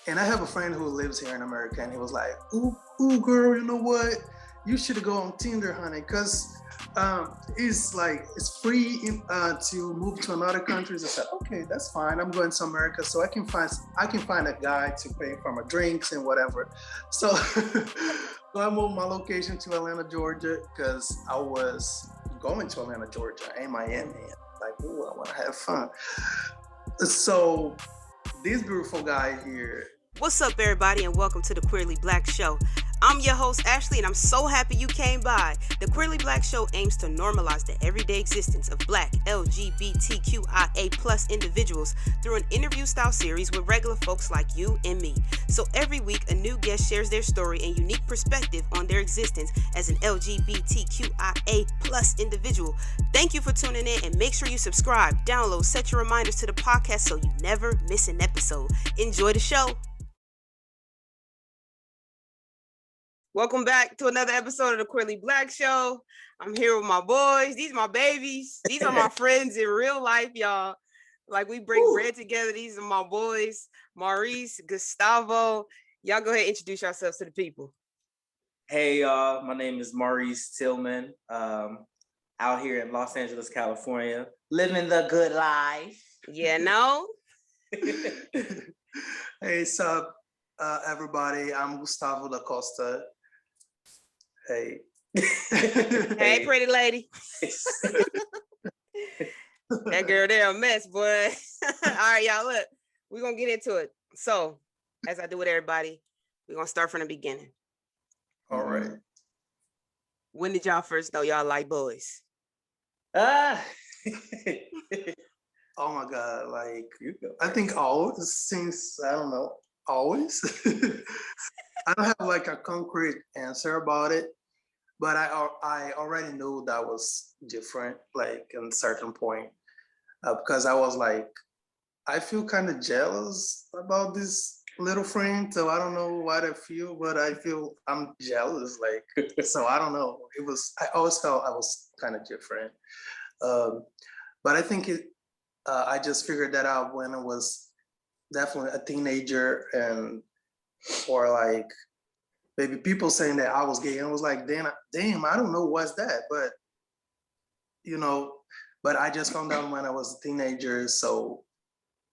And I have a friend who lives here in America, and he was like, ooh, girl, you know what? You should go on Tinder, honey, because it's free to move to another countries. I said, okay, that's fine. I'm going to America, so I can find a guy to pay for my drinks and whatever. So, so I moved my location to Atlanta, Georgia, because I was going to Atlanta, Georgia, and Miami. Like, ooh, I want to have fun. So this beautiful guy here. What's up, everybody, and welcome to the Queerly Blax Show. I'm your host, Ashley, and I'm so happy you came by. The Queerly Blax Show aims to normalize the everyday existence of Black, LGBTQIA+ individuals through an interview-style series with regular folks like you and me. So every week, a new guest shares their story and unique perspective on their existence as an LGBTQIA+ individual. Thank you for tuning in, and make sure you subscribe, download, set your reminders to the podcast so you never miss an episode. Enjoy the show. Welcome back to another episode of the Queerly Blax Show. I'm here with my boys. These are my babies. These are my friends in real life, y'all. Like, we break bread together. These are my boys, Maurice Gustavo. Y'all go ahead and introduce yourselves to the people. Hey, y'all. My name is Maurice Tillman. Out here in Los Angeles, California, living the good life. Yeah, no? Hey, sup, everybody. I'm Gustavo da Costa. Hey. Hey, pretty lady. That girl there a mess, boy. All right, y'all, look. We're going to get into it. So, as I do with everybody, we're going to start from the beginning. All right. When did y'all first know y'all like boys? Oh my God. Like, I think always, since, I don't know, always. I don't have like a concrete answer about it, but I already knew that was different, like in a certain point, because I was like, I feel kind of jealous about this little friend. So I don't know what I feel, but I feel I'm jealous. Like, so I don't know. I always felt I was kind of different. But I think I just figured that out when I was definitely a teenager, or like maybe people saying that I was gay, and I was like, damn, I don't know what's that, but but I just found out when I was a teenager, so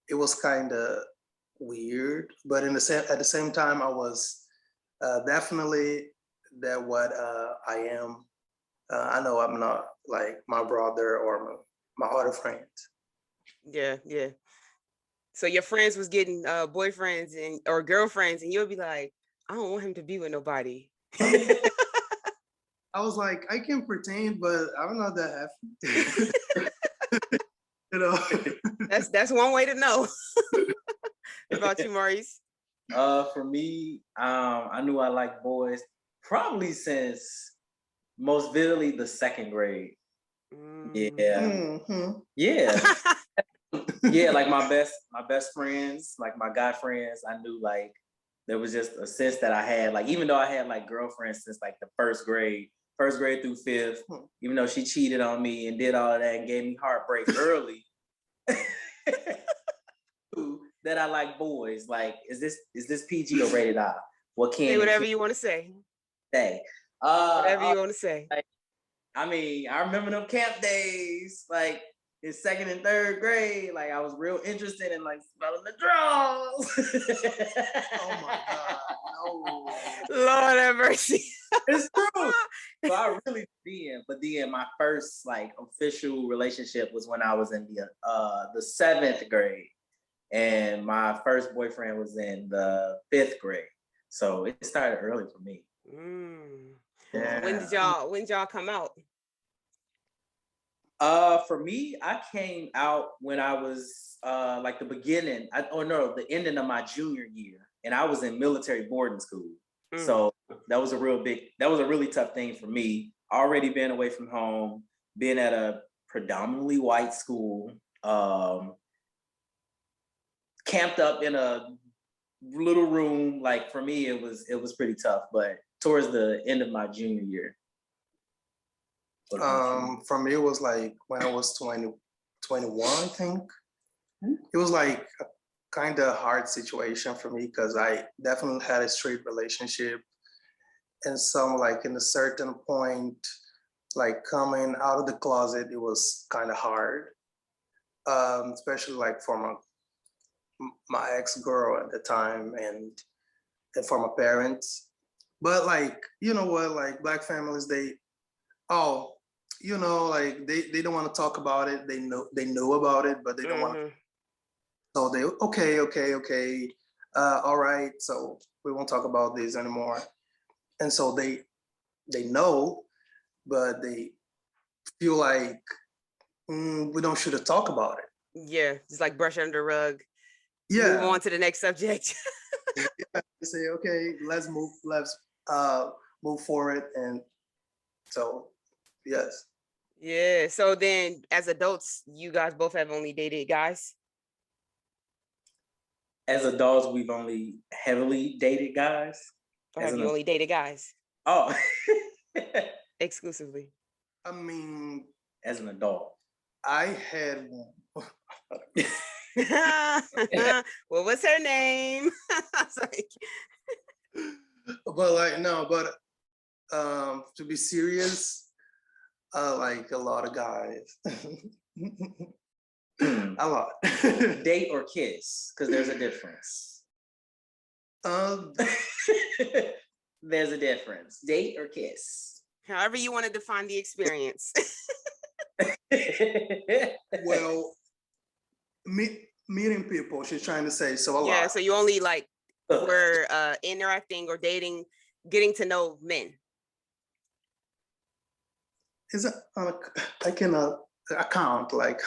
it was kind of weird. But at the same time, I was definitely that what I am. I know I'm not like my brother or my other friends. Yeah. So your friends was getting boyfriends or girlfriends, and you'll be like, I don't want him to be with nobody. I was like, I can pretend, but I'm not that happy. That's one way to know. What about you, Maurice? For me, I knew I liked boys probably since most vividly the second grade. Yeah. Yeah, like my best friends, like my guy friends, I knew like there was just a sense that I had, like, even though I had like girlfriends since like the first grade through fifth, even though she cheated on me and did all of that and gave me heartbreak early, that I like boys. Like, is this PG or rated R? What can say whatever you want to say. Say. Whatever you want to say. Like, I mean, I remember them camp days, like in second and third grade. Like, I was real interested in like smelling the drawers. Oh my God, no. Lord have mercy. It's true. So I really did. But then my first like official relationship was when I was in the seventh grade, and my first boyfriend was in the fifth grade. So it started early for me. Yeah. When did y'all come out? For me, I came out when I was like the ending of my junior year, and I was in military boarding school. So that was a really tough thing for me. Already being away from home, being at a predominantly white school, camped up in a little room. Like, for me, it was pretty tough. But towards the end of my junior year. For me, it was like when I was 21, I think. It was like kind of hard situation for me because I definitely had a straight relationship, and some like in a certain point, like coming out of the closet, it was kind of hard, especially like for my ex-girl at the time, and for my parents. But like, you know what, like Black families, oh, like they don't want to talk about it. They know about it, but they don't want to. So they, okay, all right, so we won't talk about this anymore. And so they know, but they feel like we don't should have talked about it. Yeah, just like brush under the rug. Yeah. Move on to the next subject. Yeah, they say, okay, let's move forward. And so, yes. Yeah. So then as adults, you guys both have only dated guys? As adults, we've only heavily dated guys. Or have you only dated guys? Oh. Exclusively. I mean, as an adult, I had what was her name? But like, no, but to be serious, like a lot of guys. A lot. Date or kiss, because there's a difference. There's a difference. Date or kiss. However you want to define the experience. Well, meeting people, she's trying to say, so a lot. Yeah, so you only like were interacting or dating, getting to know men. Is it? I cannot account like.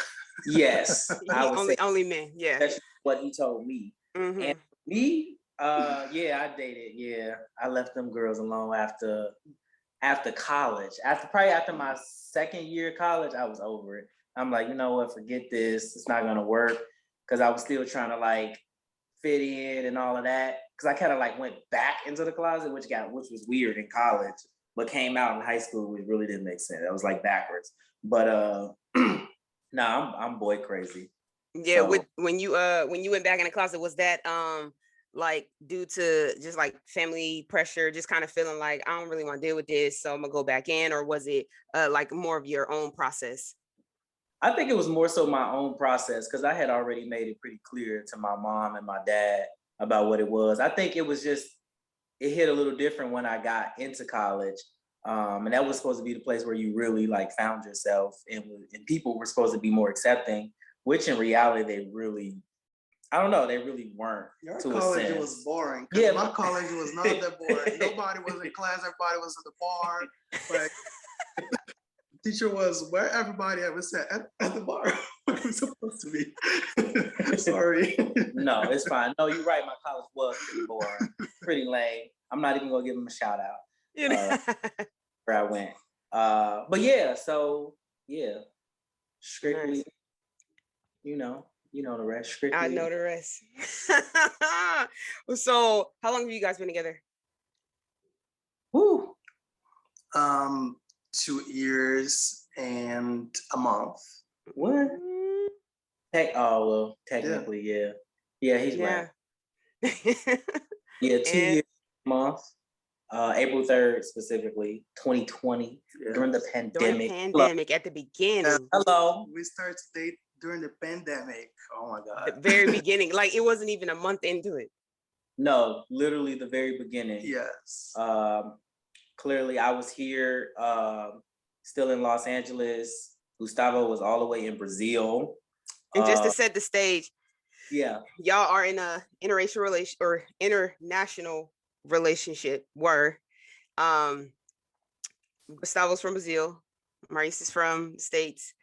Yes, I would only men. Yeah, that's what he told me. Mm-hmm. And me, yeah, I dated. Yeah, I left them girls alone after college. After my second year of college, I was over it. I'm like, you know what? Forget this. It's not gonna work. Because I was still trying to like fit in and all of that. Because I kind of like went back into the closet, which was weird in college, but came out in high school, which really didn't make sense. It was like backwards. But nah, I'm boy crazy. Yeah, so, when you went back in the closet, was that like due to just like family pressure, just kind of feeling like I don't really want to deal with this, so I'm gonna go back in, or was it like more of your own process? I think it was more so my own process because I had already made it pretty clear to my mom and my dad about what it was. I think it was just, it hit a little different when I got into college. And that was supposed to be the place where you really like found yourself, and people were supposed to be more accepting, which in reality, they really weren't. Your college was boring. Yeah, my college was not that boring. Nobody was in class, everybody was at the bar. But teacher was where everybody ever sat at the bar. Where we supposed to be. Sorry. No, it's fine. No, you're right. My college was pretty boring, pretty lame. I'm not even gonna give them a shout out where I went. But yeah, so yeah, strictly, nice. You know the rest. Strictly. I know the rest. So, how long have you guys been together? Woo. 2 years and a month. What? Technically, yeah. Yeah, he's right. Yeah, 2 years, a month. April 3rd, specifically, 2020, during the pandemic. At the beginning. Hello. We started to date during the pandemic. Oh my God. The very beginning. Like it wasn't even a month into it. No, literally the very beginning. Yes. Clearly, I was here, still in Los Angeles. Gustavo was all the way in Brazil. And just to set the stage, yeah, y'all are in a interracial relation or international relationship. Gustavo's from Brazil, Maurice is from the States,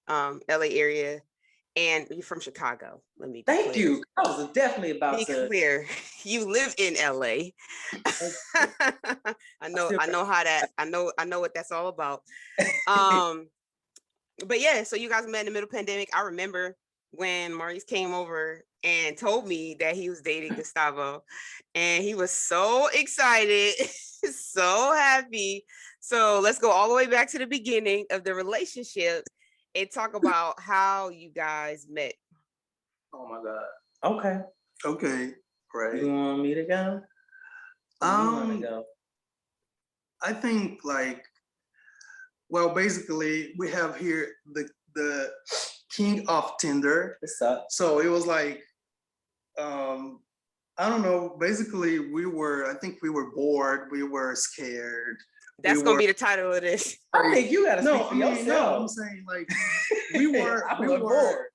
LA area, and you're from Chicago. Let me thank you. I was definitely about be to clear. You live in LA. I know what that's all about. But yeah, so you guys met in the middle of the pandemic. I remember when Maurice came over and told me that he was dating Gustavo, and he was so excited, so happy. So let's go all the way back to the beginning of the relationship and talk about how you guys met. Oh my God. Okay. Okay, right. You want me to go? Or you want to go? I think well, basically we have here the king of Tinder. What's up? So it was like, I don't know. Basically, I think we were bored. We were scared. That's gonna be the title of this. I think you gotta speak for yourself. No, I'm saying like we were bored.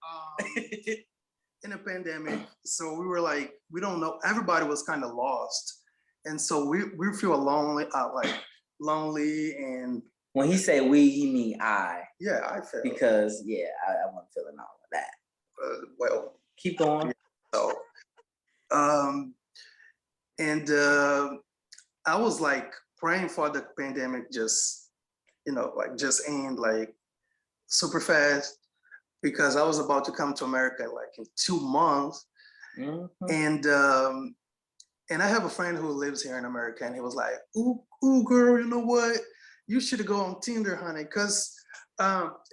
In a pandemic, so we were like, we don't know. Everybody was kind of lost, and so we feel lonely, lonely, and when he say we, he mean I. Yeah, I felt because I wasn't feeling all of that. Well, keep going. So, and I was like praying for the pandemic just just end like super fast, because I was about to come to America like in 2 months. And I have a friend who lives here in America, and he was like, ooh girl, you know what? You should go on Tinder, honey, because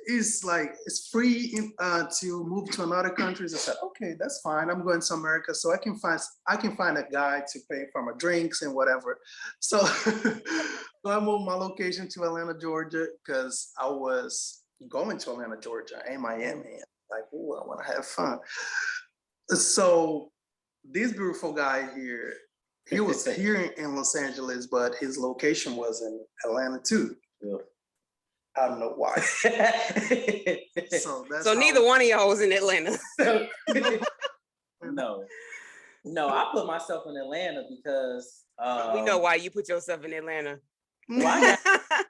it's free to move to another countries. I said, okay, that's fine. I'm going to America, so I can find a guy to pay for my drinks and whatever. So, so I moved my location to Atlanta, Georgia, because I was going to Atlanta, Georgia, and Miami. Like, ooh, I want to have fun. So this beautiful guy here, he was here in Los Angeles, but his location was in Atlanta too. Yeah. I don't know why. So neither one of y'all was in Atlanta. No, I put myself in Atlanta because we know why you put yourself in Atlanta. I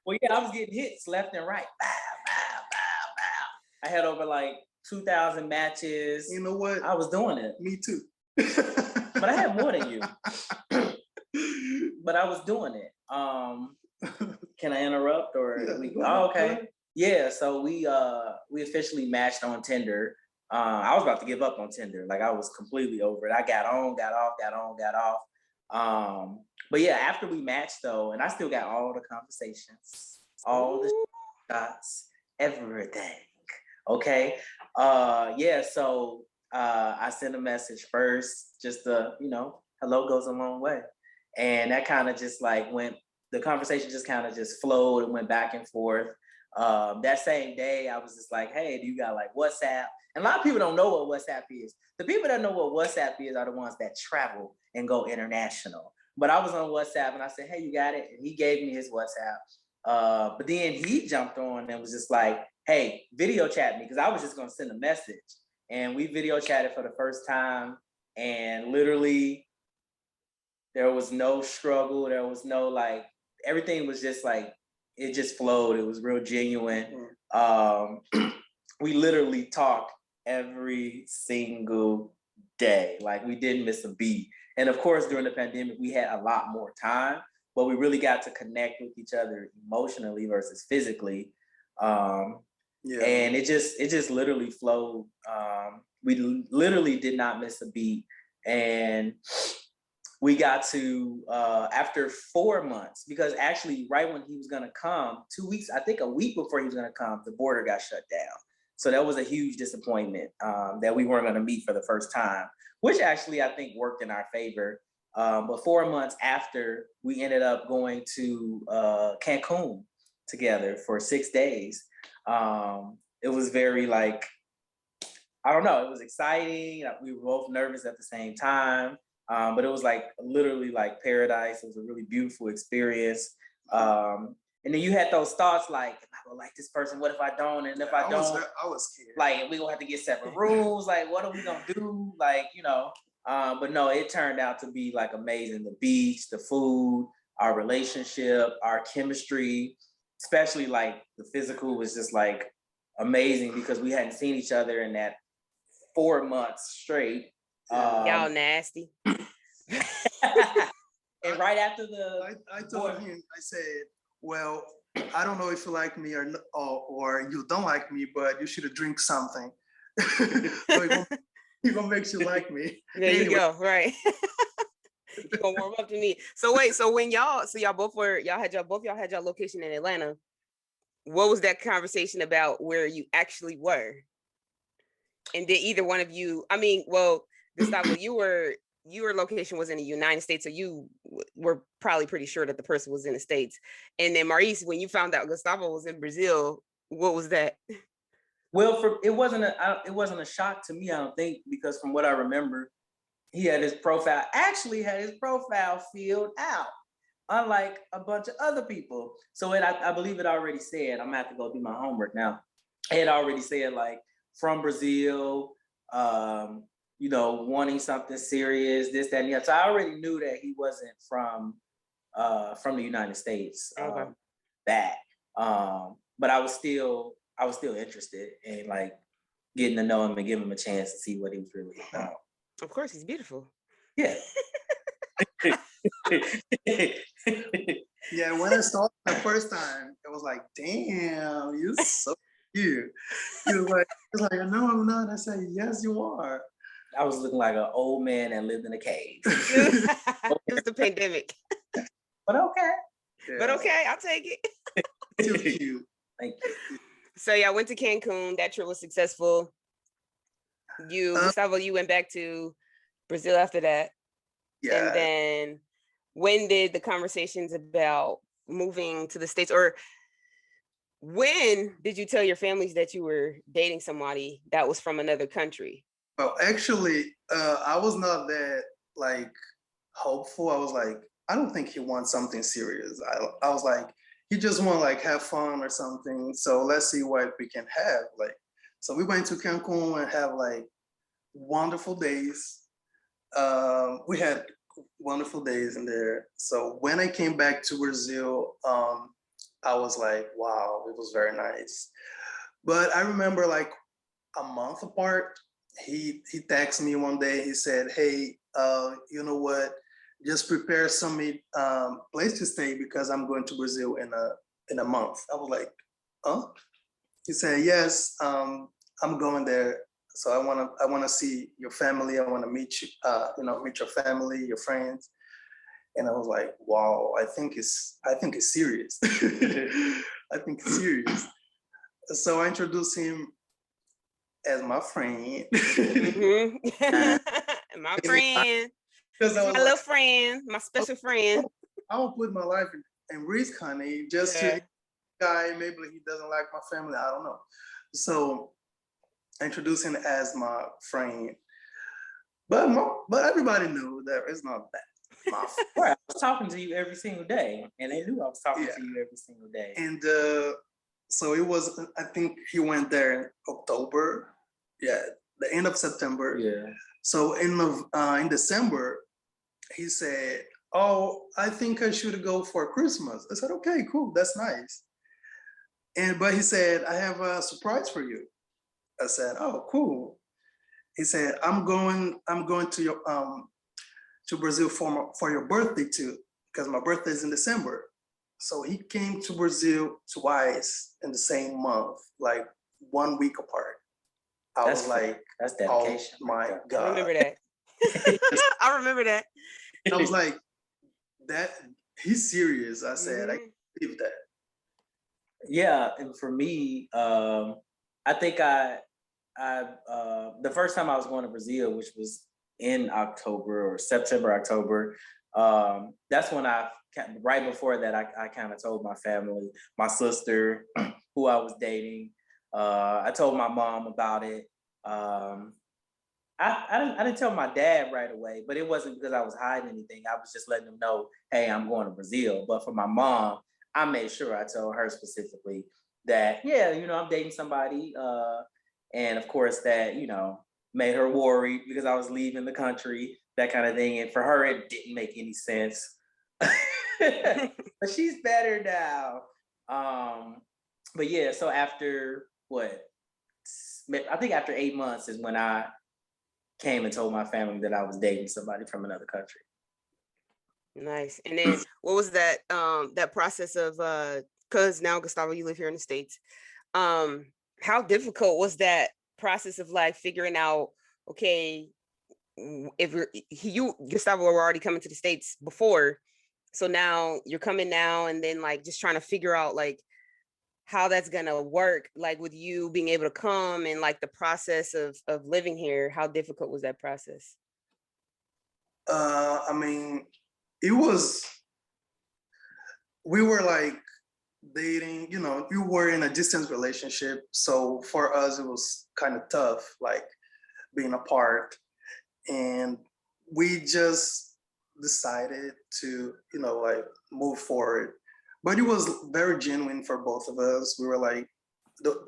was getting hits left and right. Bow, bow, bow, bow. I had over like 2,000 matches. You know what? I was doing it. Me too. But I had more than you. But I was doing it. Can I interrupt or? Yeah, okay. Yeah. So we officially matched on Tinder. I was about to give up on Tinder. Like I was completely over it. I got on, got off, got on, got off. But yeah, after we matched though, and I still got all the conversations, all the shots, everything. Okay. Yeah. So I sent a message first, just hello goes a long way. And that kind of just like the conversation just kind of just flowed and went back and forth. That same day, I was just like, hey, do you got like WhatsApp? And a lot of people don't know what WhatsApp is. The people that know what WhatsApp is are the ones that travel and go international. But I was on WhatsApp and I said, hey, you got it? And he gave me his WhatsApp. But then he jumped on and was just like, hey, video chat me, because I was just going to send a message. And we video chatted for the first time. And literally, there was no struggle. There was no everything was just like, it just flowed. It was real genuine. We literally talked every single day. Like we didn't miss a beat. And of course, during the pandemic, we had a lot more time, but we really got to connect with each other emotionally versus physically. And it just literally flowed. We literally did not miss a beat. And we got to, after 4 months, because actually right when he was gonna come, 2 weeks, I think a week before he was gonna come, the border got shut down. So that was a huge disappointment that we weren't gonna meet for the first time, which actually I think worked in our favor. But 4 months after, we ended up going to Cancun together for 6 days. It was very I don't know, it was exciting. We were both nervous at the same time. But it was literally like paradise. It was a really beautiful experience. And then you had those thoughts like, am I gonna like this person? What if I don't? And if I don't, I was scared. Like, we gonna have to get separate rooms. Like, what are we gonna do? But no, it turned out to be amazing. The beach, the food, our relationship, our chemistry, especially the physical was just amazing because we hadn't seen each other in that 4 months straight. Y'all nasty. And right after I told him, I said, well, I don't know if you like me or you don't like me, but you should drink something. So he gonna make you like me. There you go, right. You gonna warm up to me. So wait, so when y'all had your location in Atlanta, what was that conversation about where you actually were? And did either one of you, Gustavo, your location was in the United States, so you were probably pretty sure that the person was in the States. And then Maurice, when you found out Gustavo was in Brazil, what was that? Well, it wasn't a shock to me, I don't think, because from what I remember, he had his profile filled out, unlike a bunch of other people. So I believe it already said, I'm gonna have to go do my homework now. It already said like from Brazil, wanting something serious, this, that, and the other. So I already knew that he wasn't from the United States. Okay. But I was still interested in like getting to know him and give him a chance to see what he was really about. Of course, he's beautiful. Yeah. Yeah, when I saw him the first time, it was like, damn, you're so cute. He was like, no, I'm not. I said, yes, you are. I was looking like an old man that lived in a cave. It was the pandemic. But okay. Yeah. But okay, I'll take it. Too cute. Thank you. So y'all went to Cancun. That trip was successful. Gustavo, you went back to Brazil after that. Yeah. And then when did the conversations about moving to the States, or when did you tell your families that you were dating somebody that was from another country? Well, actually, I was not that like hopeful. I was like, I don't think he wants something serious. I was like, he just want like have fun or something. So let's see what we can have. Like, so we went to Cancun and have like wonderful days. We had wonderful days in there. So when I came back to Brazil, I was like, wow, it was very nice. But I remember like a month apart, he texted me one day. He said, hey, you know what? Just prepare some place to stay because I'm going to Brazil in a month. I was like, huh? He said, yes, I'm going there. So I wanna see your family. I wanna meet you, meet your family, your friends. And I was like, wow, I think it's serious. I think it's serious. So I introduced him as my friend. Mm-hmm. My friend. My little friend, my special friend. I won't put my life in risk, honey, just to guy, maybe he doesn't like my family, I don't know. So I introduced him as my friend. But everybody knew that it's not that. Right. I was talking to you every single day, and they knew I was talking to you every single day. And so it was, I think he went there in October. Yeah, the end of September. Yeah. So in December, he said, oh, I think I should go for Christmas. I said, okay, cool, that's nice. But he said, I have a surprise for you. I said, oh, cool. He said, I'm going to your to Brazil for your birthday too, because my birthday is in December. So he came to Brazil twice in the same month, like 1 week apart. I was like, that's dedication. Oh my God. I remember that. I remember that. And I was like, that he's serious. I said, I can't believe that. Yeah, and for me, I think the first time I was going to Brazil, which was in October or September, October, that's when right before that, I kind of told my family, my sister, who I was dating. I told my mom about it. I didn't tell my dad right away, but it wasn't because I was hiding anything. I was just letting them know, hey, I'm going to Brazil. But for my mom, I made sure I told her specifically that, yeah, I'm dating somebody. And of course that, made her worried because I was leaving the country, that kind of thing. And for her, it didn't make any sense. But she's better now. But yeah, so after I think after 8 months is when I came and told my family that I was dating somebody from another country. Nice. And then what was that that process of because now Gustavo, you live here in the States. How difficult was that process of like figuring out, okay, if you Gustavo were already coming to the States before, so now you're coming now, and then like just trying to figure out like how that's gonna work, like with you being able to come and like the process of living here. How difficult was that process? I mean, it was, we were like dating, you know, we were in a distance relationship. So for us, it was kind of tough, like being apart. And we just decided to, you know, like move forward. But it was very genuine for both of us. We were like,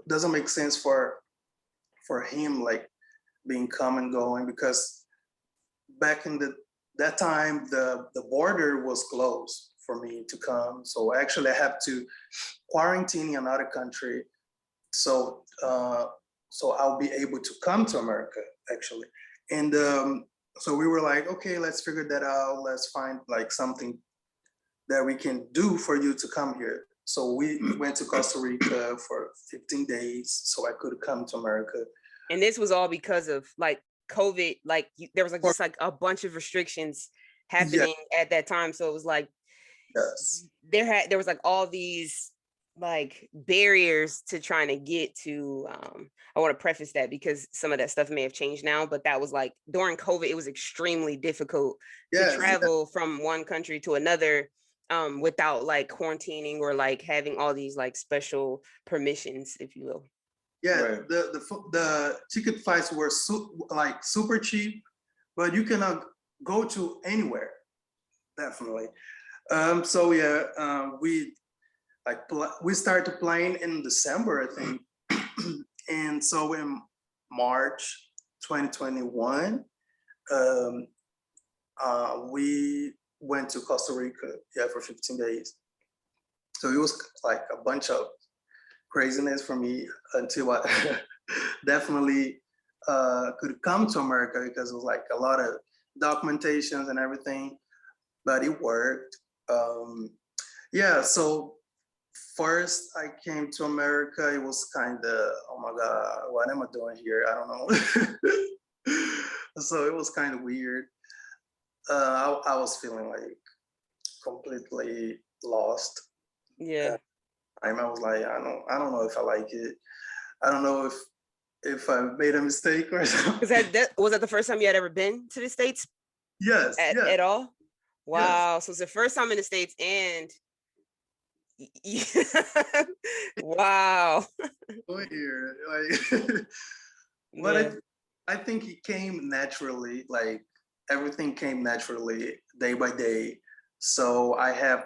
doesn't make sense for him like being come and going, because back in that time the border was closed for me to come. So actually I have to quarantine in another country. So so I'll be able to come to America actually. And so we were like, okay, let's figure that out. Let's find like something that we can do for you to come here. So we went to Costa Rica for 15 days so I could come to America. And this was all because of like COVID, like there was like Or- just like a bunch of restrictions Yeah, happening at that time. So it was like yes. there was like all these like barriers to trying to get to I want to preface that because some of that stuff may have changed now, but that was like during COVID, it was extremely difficult to Yes, travel from one country to another without like quarantining or like having all these like special permissions, if you will. yeah. Right. The ticket flights were like super cheap, but you cannot go to anywhere. Definitely. So yeah, we like we started playing in December, I think, and so in March 2021, um, we went to Costa Rica, yeah, for 15 days. So it was like a bunch of craziness for me until I definitely could come to America, because it was like a lot of documentations and everything, but it worked. Yeah, so first I came to America, it was kind of, oh my God, what am I doing here? I don't know. So it was kind of weird. I was feeling like completely lost. Yeah. I was like, I don't know if I like it. I don't know if I made a mistake or something. Was that the first time you had ever been to the States Yes, yes, at all? yes. Wow. So it's the first time in the States and wow. Here, like, but Yeah. I think it came naturally. Like everything came naturally, day by day. So I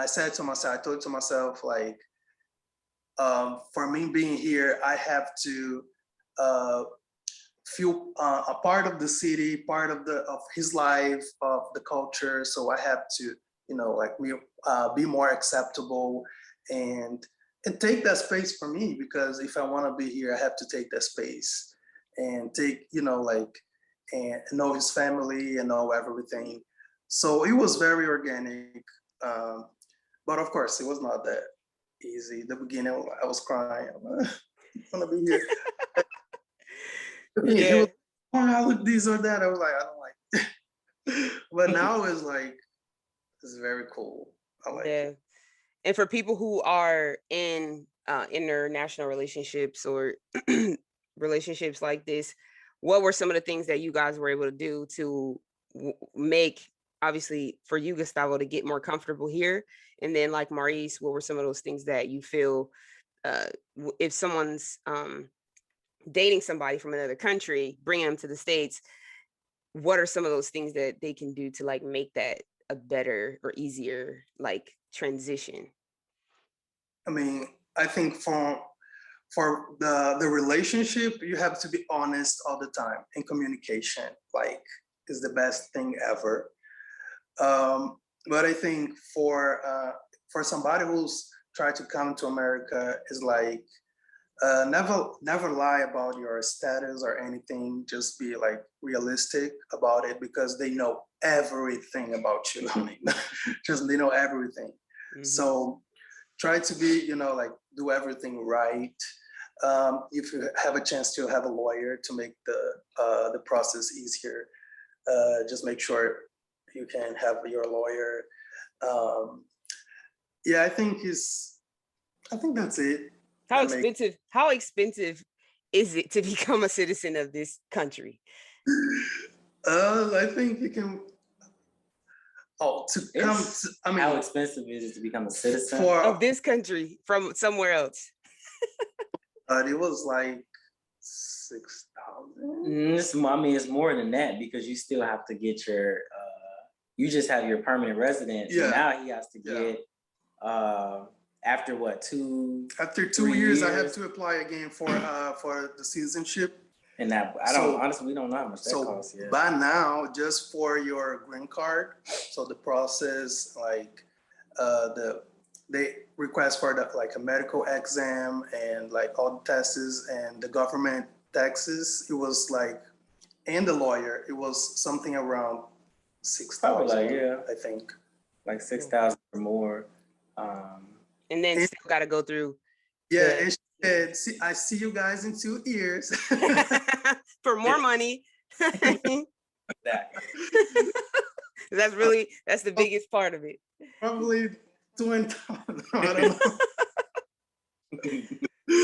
said to myself, I told to myself, like, for me being here, I have to uh, feel a part of the city, part of his life, of the culture. So I have to, you know, like be more acceptable and take that space for me, because if I want to be here, I have to take that space and take, you know, like, and know his family and know everything. So it was very organic, um, but of course, it was not that easy. The beginning, I was crying. I want to be here. He Yeah. was, oh, I look this or that. I was like, I don't like it. But now it's like, it's very cool. I like Yeah. it. And for people who are in international relationships or relationships like this, what were some of the things that you guys were able to do to make, obviously for you, Gustavo, to get more comfortable here? And then like Maurice, what were some of those things that you feel if someone's dating somebody from another country, bringing them to the States, what are some of those things that they can do to like make that a better or easier like transition? I mean, I think for the relationship, you have to be honest all the time, and communication, like, is the best thing ever. But I think for somebody who's tried to come to America, is like, never lie about your status or anything. Just be like realistic about it, because they know everything about you. I mean, just they know everything. Mhm. So try to be, you know, like, do everything right. If you have a chance to have a lawyer to make the process easier, just make sure you can have your lawyer. Um, yeah, I think that's it. How That makes expensive is it to become a citizen of this country? I think you can. Oh, how expensive is it to become a citizen of this country from somewhere else? It was like 6,000. I mean, it's more than that because you still have to get your. You just have your permanent residence. Yeah. And now he has to get. After what, 2? After 2 years, I have to apply again for the citizenship. And that honestly, we don't know how much that costs yet. By now, just for your green card, so the process, like they request for a medical exam and like all the tests and the government taxes. It was like, and the lawyer, it was something around 6,000. I think like 6,000 or more. And then still got to go through. Yeah, and she said, I see you guys in 2 years. For more money. That's the biggest part of it. Probably 2,000. I don't know.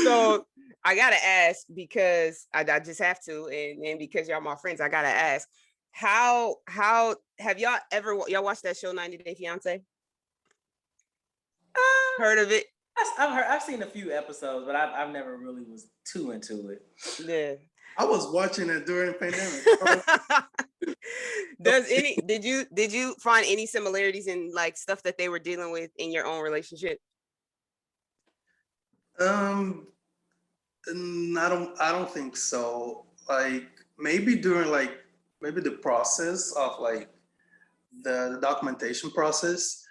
So I gotta ask, because I just have to, and because y'all my friends, I gotta ask, how have y'all watched that show 90 Day Fiancé? Heard of it? I've seen a few episodes, but I've never really was too into it. Yeah. I was watching it during the pandemic. Did you find any similarities in like stuff that they were dealing with in your own relationship? I don't think so. Like maybe during maybe the process of like the documentation process,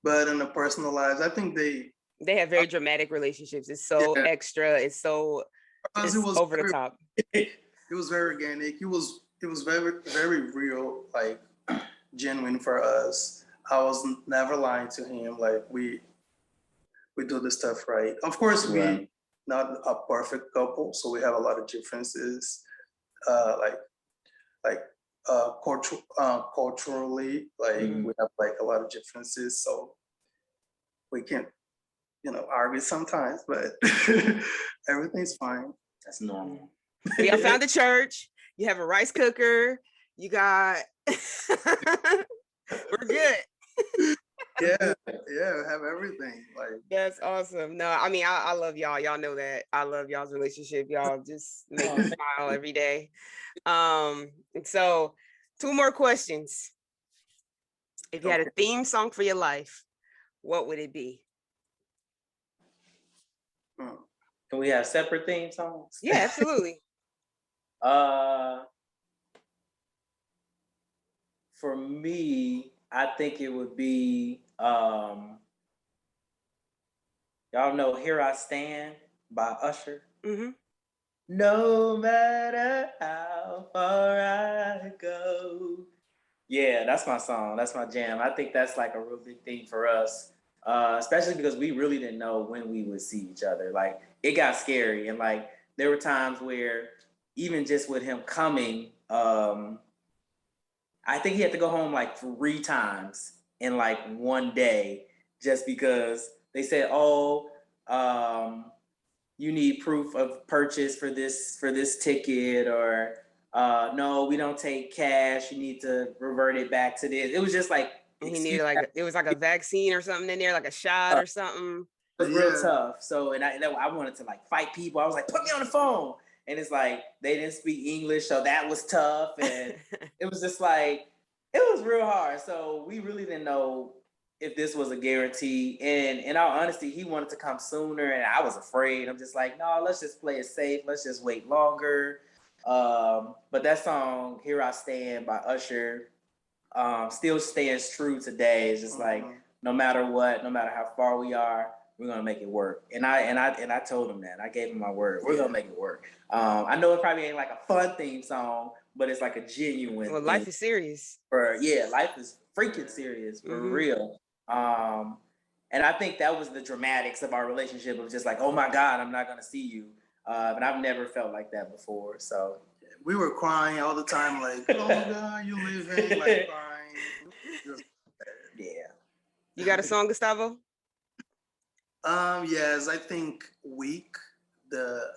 but in the personal lives, I think they have very dramatic relationships. It's so extra. It's so over the top. It was very organic. It was very, very real, like genuine for us. I was never lying to him. Like we do this stuff right. Of course, we not a perfect couple, so we have a lot of differences, culturally, like we have like a lot of differences, so we can, argue sometimes, but everything's fine. That's normal. Y'all found a church. You have a rice cooker. You got. We're good. Yeah, have everything. Like that's awesome. No, I mean I love y'all. Y'all know that. I love y'all's relationship. Y'all just make me smile every day. And so 2 more questions. If you had a theme song for your life, what would it be? Can we have separate theme songs? Yeah, absolutely. For me, I think it would be y'all know "Here I Stand" by Usher. Mm-hmm. No matter how far I go. Yeah, that's my song. That's my jam. I think that's like a real big thing for us, especially because we really didn't know when we would see each other. Like it got scary, and like there were times where even just with him coming, I think he had to go home like 3 times in like one day, just because they said, "Oh, you need proof of purchase for this ticket," or "No, we don't take cash. You need to revert it back to this." It was just like he needed it was like a vaccine or something in there, like a shot or something. It was real tough. So, and I wanted to like fight people. I was like, "Put me on the phone," and it's like they didn't speak English, so that was tough, and it was just like it was real hard. So we really didn't know if this was a guarantee. And in all honesty, he wanted to come sooner, and I was afraid. I'm just like, no, let's just play it safe. Let's just wait longer. But that song, "Here I Stand" by Usher, still stands true today. It's just like, no matter what, no matter how far we are, we're gonna make it work. And I told him that. I gave him my word. We're gonna make it work. I know it probably ain't like a fun theme song, but it's like a genuine. Well, life is serious. Life is freaking serious for real. And I think that was the dramatics of our relationship of just like, oh my God, I'm not gonna see you. And I've never felt like that before. So we were crying all the time, like, oh my God, you leaving, like crying. Yeah. You got a song, Gustavo? Yes, I think "Weak," the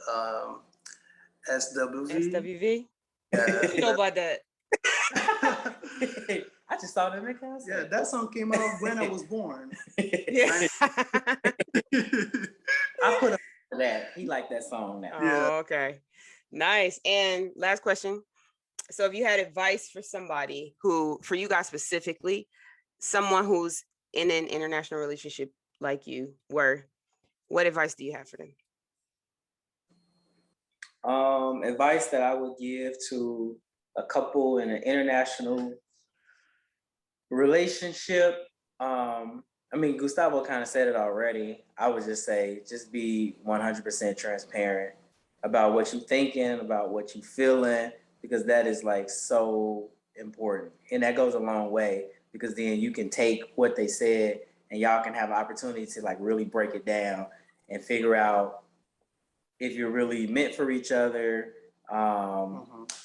SWV. SWV? Yeah. You know about that? I just saw that in concert. Yeah, that song came out when I was born. Yeah. I put up for that. He liked that song now. Oh, okay. Nice. And last question. So if you had advice for somebody who, for you guys specifically, someone who's in an international relationship like you were, what advice do you have for them? Advice that I would give to a couple in an international relationship. I mean, Gustavo kind of said it already. I would just say, just be 100% transparent about what you're thinking, about what you're feeling, because that is like so important. And that goes a long way, because then you can take what they said and y'all can have an opportunity to like really break it down and figure out if you're really meant for each other.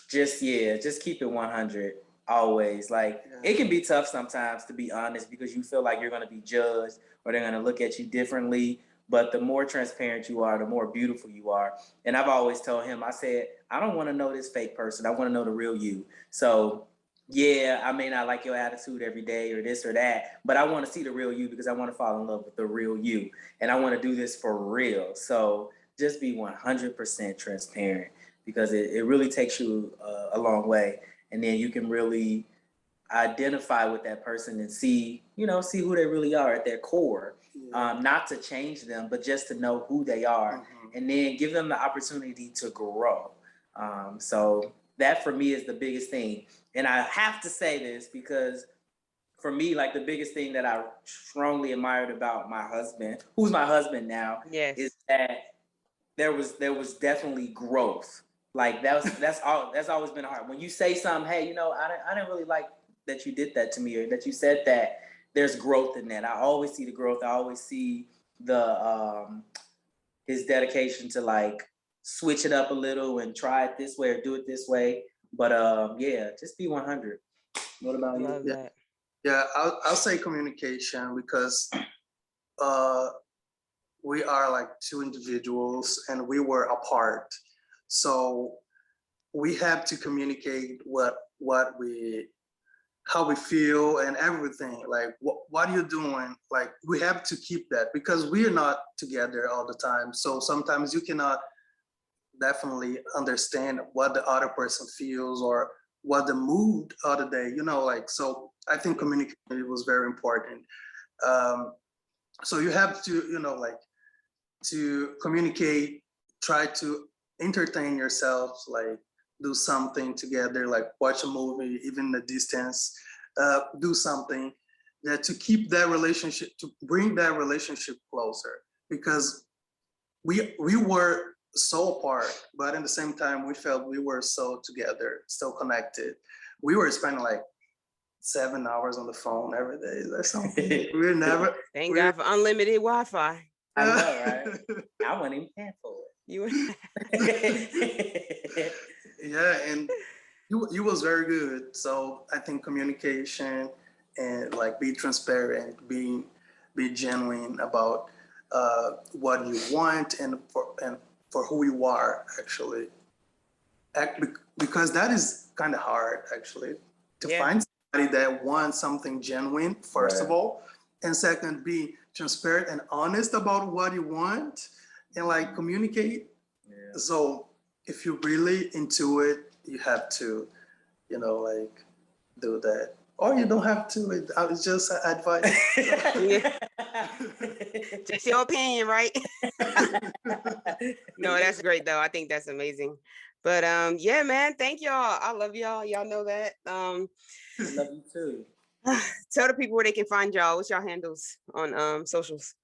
Just keep it 100 always. Like, it can be tough sometimes, to be honest, because you feel like you're going to be judged or they're going to look at you differently. But the more transparent you are, the more beautiful you are. And I've always told him, I said, I don't want to know this fake person. I want to know the real you. So yeah, I may not like your attitude every day or this or that, but I want to see the real you, because I want to fall in love with the real you. And I want to do this for real. So just be 100% transparent, because it really takes you a long way. And then you can really identify with that person and see who they really are at their core. Not to change them, but just to know who they are, and then give them the opportunity to grow. So that for me is the biggest thing. And I have to say this because for me, like, the biggest thing that I strongly admired about my husband, who's my husband now, is that there was definitely growth. Like, that's always been hard. When you say something, hey, I didn't really like that you did that to me, or that you said that, there's growth in that. I always see the growth. I always see the his dedication to like switch it up a little and try it this way or do it this way. But yeah, just be 100. What about you? Love that. Yeah, I'll say communication, because we are like two individuals and we were apart. So we have to communicate how we feel and everything. Like, what are you doing? Like, we have to keep that, because we're not together all the time. So sometimes you cannot definitely understand what the other person feels or what the mood of the day, like, so I think communication was very important. So you have to, like, to communicate, try to entertain yourselves, like, do something together, like watch a movie, even the distance, do something that to keep that relationship, to bring that relationship closer, because we were so apart, but at the same time, we felt we were so together, so connected. We were spending like 7 hours on the phone every day or something. We're never. Thank God for unlimited Wi-Fi. I know, right? I wasn't even paying for it. You Yeah, and he was very good. So I think communication and like be transparent, be genuine about what you want and for who you are, actually. Because that is kind of hard, actually, to find somebody that wants something genuine, first of all, and second, be transparent and honest about what you want and like communicate. So if you're really into it, you have to, like, do that. Or you don't have to. It's just advice. Just your opinion, right? No, that's great though. I think that's amazing. But yeah, man, thank y'all. I love y'all. Y'all know that. Love you too. Tell the people where they can find y'all. What's y'all handles on socials?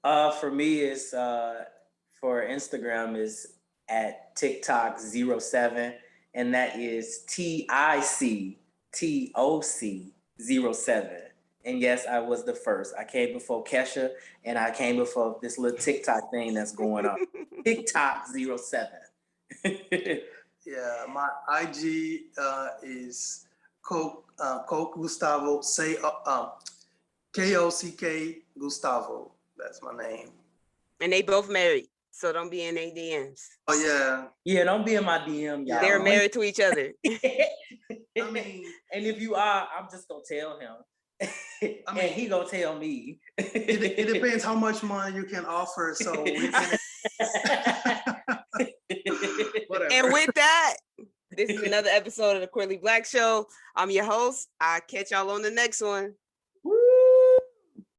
For me, it's for Instagram is at TikTok07, and that is TICTOC07. And yes, I was the first. I came before Kesha, and I came before this little TikTok thing that's going on. TikTok07. Yeah, my IG is Coke Gustavo. Say KOCK Gustavo. That's my name. And they both married. So don't be in their DMs. Oh yeah. Yeah, don't be in my DM, y'all. They're married to each other. I mean, and if you are, I'm just gonna tell him. And he gonna tell me. it depends how much money you can offer. So we can. Whatever. And with that, this is another episode of the Queerly Blax Show. I'm your host. I'll catch y'all on the next one.